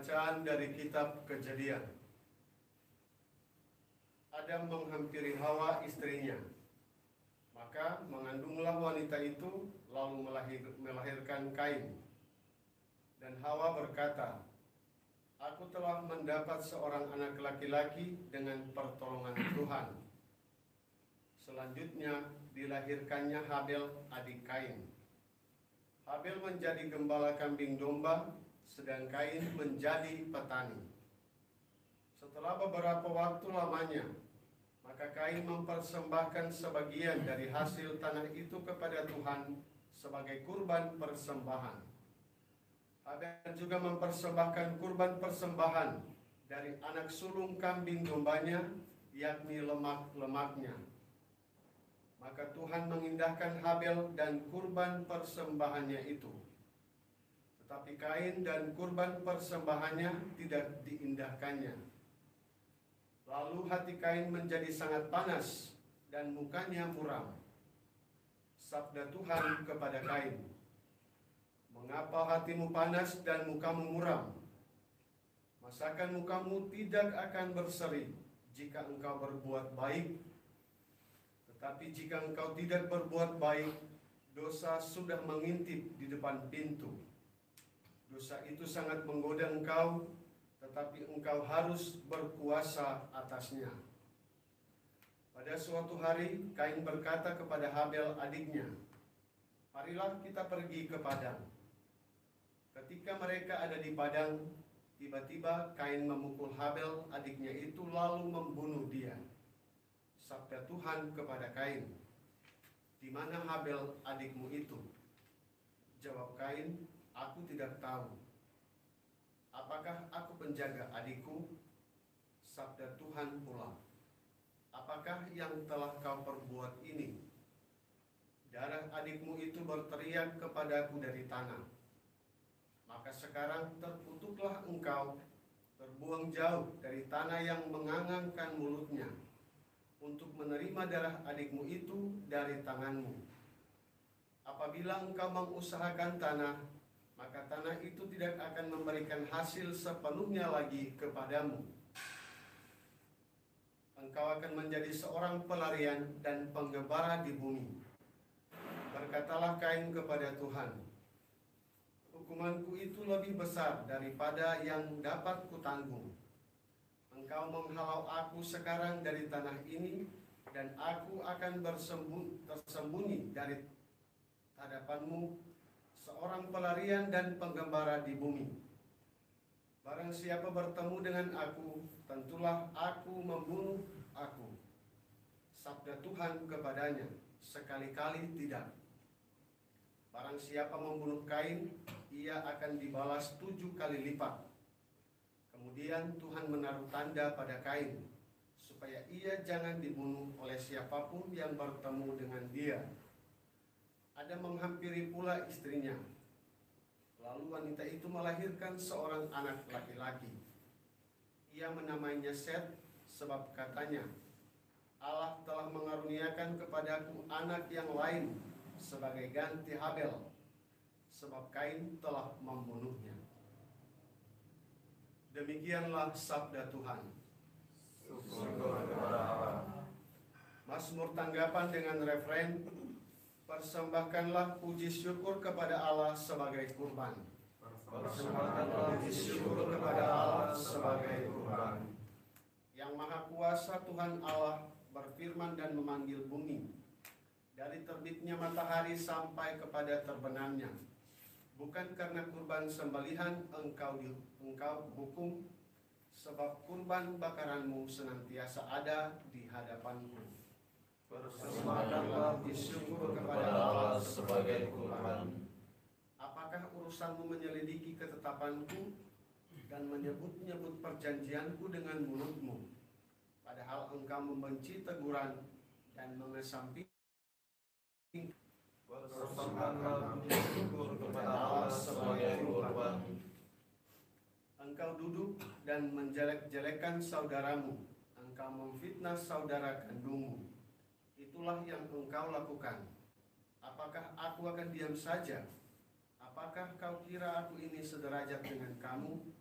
Bacaan dari kitab Kejadian. Adam menghampiri Hawa istrinya, maka mengandunglah wanita itu lalu melahirkan Kain. Dan Hawa berkata, "Aku telah mendapat seorang anak laki-laki dengan pertolongan Tuhan." Selanjutnya dilahirkannya Habel, adik Kain. Habel menjadi gembala kambing domba, sedang Kain menjadi petani. Setelah beberapa waktu lamanya, maka Kain mempersembahkan sebagian dari hasil tanah itu kepada Tuhan sebagai kurban persembahan. Habel juga mempersembahkan kurban persembahan dari anak sulung kambing dombanya, yakni lemak-lemaknya. Maka Tuhan mengindahkan Habel dan kurban persembahannya itu. Tetapi Kain dan kurban persembahannya tidak diindahkannya. Lalu hati Kain menjadi sangat panas dan mukanya muram. Sabda Tuhan kepada Kain, "Mengapa hatimu panas dan mukamu muram? Masakan mukamu tidak akan berseri jika engkau berbuat baik? Tetapi jika engkau tidak berbuat baik, dosa sudah mengintip di depan pintu. Dosa itu sangat menggoda engkau, tetapi engkau harus berkuasa atasnya." Pada suatu hari, Kain berkata kepada Habel adiknya, "Marilah kita pergi ke padang." Ketika mereka ada di padang, tiba-tiba Kain memukul Habel adiknya itu lalu membunuh dia. Sabda Tuhan kepada Kain, "Di mana Habel adikmu itu?" Jawab Kain, "Aku tidak tahu." "Apakah aku penjaga adikku?" Sabda Tuhan pula, "Apakah yang telah kau perbuat ini? Darah adikmu itu berteriak kepadaku dari tanah. Maka sekarang terkutuklah engkau, terbuang jauh dari tanah yang mengangangkan mulutnya, untuk menerima darah adikmu itu dari tanganmu. Apabila engkau mengusahakan tanah, maka tanah itu tidak akan memberikan hasil sepenuhnya lagi kepadamu. Engkau akan menjadi seorang pelarian dan penggembala di bumi." Berkatalah Kain kepada Tuhan, "Hukumanku itu lebih besar daripada yang dapat kutanggung. Engkau menghalau aku sekarang dari tanah ini, dan aku akan tersembunyi dari hadapanmu, seorang pelarian dan penggembala di bumi. Barang siapa bertemu dengan aku, tentulah aku membunuh aku." Sabda Tuhan kepadanya, "Sekali-kali tidak. Barang siapa membunuh Kain, ia akan dibalas 7 kali lipat." Kemudian Tuhan menaruh tanda pada Kain, supaya ia jangan dibunuh oleh siapapun yang bertemu dengan dia. Adam menghampiri pula istrinya. Lalu wanita itu melahirkan seorang anak laki-laki. Ia menamainya Set, sebab katanya, "Allah telah mengaruniakan kepadaku anak yang lain sebagai ganti Habel, sebab Kain telah membunuhnya." Demikianlah sabda Tuhan. Syukur kepada Allah. Mazmur tanggapan dengan referen, "Persembahkanlah puji syukur kepada Allah sebagai kurban." Persembahkanlah puji syukur kepada Allah sebagai kurban. Yang Maha Kuasa Tuhan Allah berfirman dan memanggil bumi, dari terbitnya matahari sampai kepada terbenamnya. Bukan karena kurban sembelihan engkau hukum, sebab kurban bakaranmu senantiasa ada di hadapanku. Persembahkanlah puji syukur kepada Allah sebagai kurban. Apakah urusanmu menyelidiki ketetapanku dan menyebut-nyebut perjanjianku dengan mulutmu, padahal engkau membenci teguran dan mengesampingkan? Persembahkanlah puji syukur kepada Allah sebagai kurban. Engkau duduk dan menjelek-jelekan saudaramu, engkau memfitnah saudara kandungmu. Itulah yang engkau lakukan. Apakah aku akan diam saja? Apakah kau kira aku ini sederajat dengan kamu?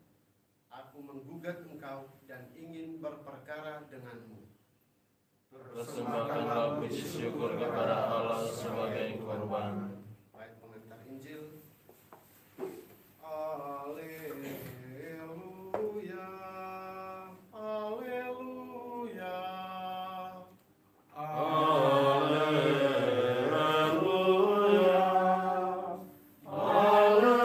Aku menggugat engkau dan ingin berperkara denganmu. Persembahkanlah puji syukur kepada Allah sebagai korban. Baik, pengantar Injil. Haleluya, haleluya, Haleluya, haleluya.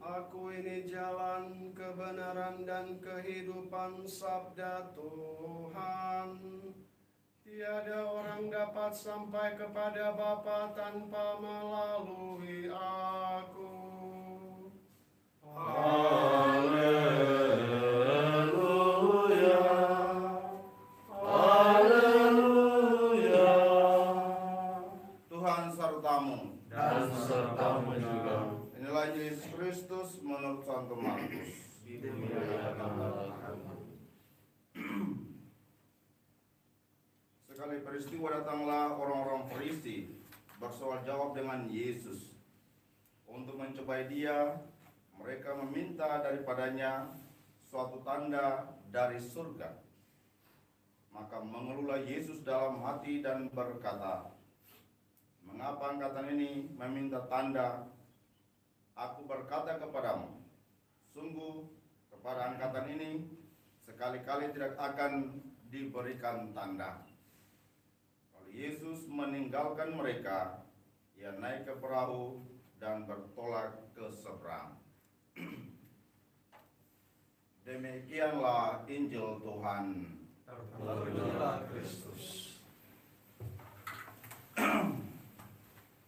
Aku ini jalan kebenaran dan kehidupan, sabda Tuhan. Tiada orang dapat sampai kepada Bapa tanpa melalui aku. Haleluya, haleluya. Tuhan sertamu. Dan sertamu juga. Inilah Yesus Kristus menurut Santo Markus. Dimuliakanlah Tuhan. Sekali peristiwa datanglah orang-orang Farisi bersoal jawab dengan Yesus. Untuk mencobai dia, mereka meminta daripadanya suatu tanda dari surga. Maka mengeluhlah Yesus dalam hati dan berkata, "Mengapa angkatan ini meminta tanda? Aku berkata kepadamu, sungguh kepada angkatan ini sekali-kali tidak akan diberikan tanda." Lalu Yesus meninggalkan mereka, ia naik ke perahu dan bertolak ke seberang. Demikianlah Injil Tuhan. Terpujilah Kristus.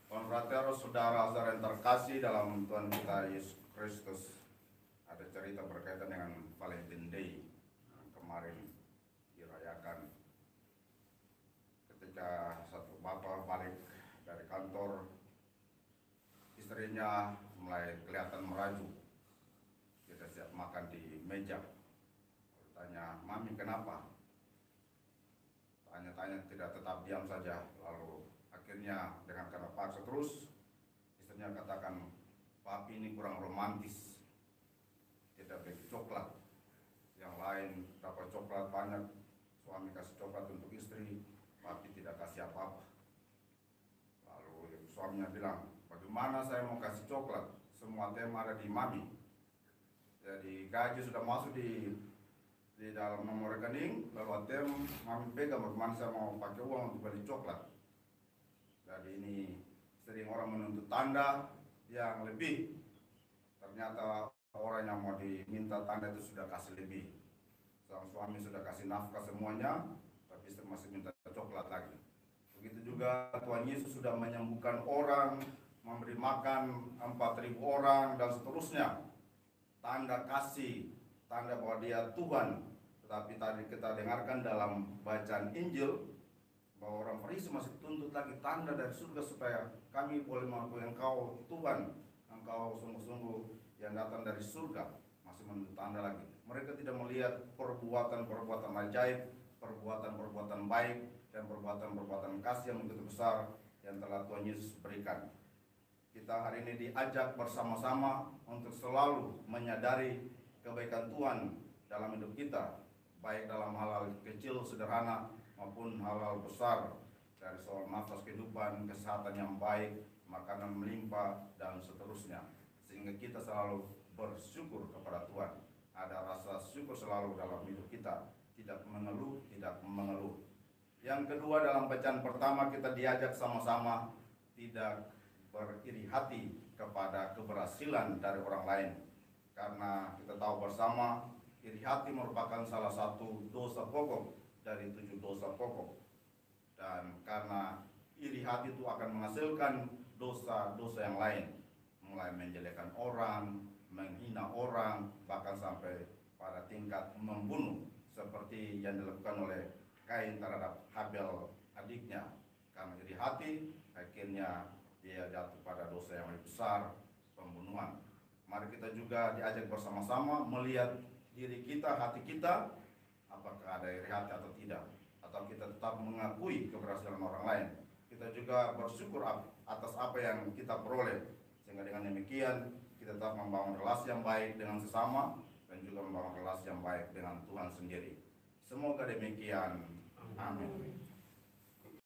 Konfratero, saudara-saudara yang terkasih dalam Tuhan kita Yesus Kristus, ada cerita berkaitan dengan Valentine Day yang kemarin dirayakan. Ketika satu bapak balik dari kantor, istrinya mulai kelihatan meraju, tidak siap makan di meja. Tanya, "Mami, kenapa?" Tanya-tanya tidak tetap diam saja. Lalu akhirnya dengan kata paksa terus, istrinya katakan, "Papi ini kurang romantis, tidak bagi coklat. Yang lain dapat coklat banyak, suami kasih coklat untuk istri, papi tidak kasih apa-apa." Lalu suaminya bilang, "Bagaimana saya mau kasih coklat? Semua ATM ada di mami. Jadi gaji sudah masuk di dalam nomor rekening, lalu ATM mami pegang, bagaimana saya mau pakai uang untuk beli coklat?" Jadi ini sering orang menuntut tanda yang lebih. Ternyata orang yang mau diminta tanda itu sudah kasih lebih. Sang suami sudah kasih nafkah semuanya, tapi istri masih minta coklat lagi. Begitu juga Tuhan Yesus sudah menyembuhkan orang, memberi makan 4.000 orang dan seterusnya. Tanda kasih, tanda bahwa dia Tuhan. Tetapi tadi kita dengarkan dalam bacaan Injil bahwa orang Farisi masih tuntut lagi tanda dari surga supaya kami boleh mengakui Engkau Tuhan, Engkau sungguh-sungguh yang datang dari surga. Masih menuntut tanda lagi. Mereka tidak melihat perbuatan-perbuatan ajaib, perbuatan-perbuatan baik, dan perbuatan-perbuatan kasih yang begitu besar yang telah Tuhan Yesus berikan. Kita hari ini diajak bersama-sama untuk selalu menyadari kebaikan Tuhan dalam hidup kita, baik dalam hal-hal kecil, sederhana, maupun hal-hal besar, dari soal nafas kehidupan, kesehatan yang baik, makanan melimpah, dan seterusnya. Sehingga kita selalu bersyukur kepada Tuhan. Ada rasa syukur selalu dalam hidup kita, tidak mengeluh, tidak mengeluh. Yang kedua, dalam bacaan pertama kita diajak sama-sama tidak beriri hati kepada keberhasilan dari orang lain. Karena kita tahu bersama, iri hati merupakan salah satu dosa pokok dari 7 dosa pokok. Dan karena iri hati itu akan menghasilkan dosa-dosa yang lain, mulai menjelekkan orang, menghina orang, bahkan sampai pada tingkat membunuh, seperti yang dilakukan oleh Kain terhadap Habel adiknya. Karena iri hati, akhirnya dia jatuh pada dosa yang lebih besar, pembunuhan. Mari kita juga diajak bersama-sama melihat diri kita, hati kita, apakah ada iri hati atau tidak, atau kita tetap mengakui keberhasilan orang lain. Kita juga bersyukur atas apa yang kita peroleh, sehingga dengan demikian kita tetap membangun relasi yang baik dengan sesama dan juga membangun relasi yang baik dengan Tuhan sendiri. Semoga demikian. Amin.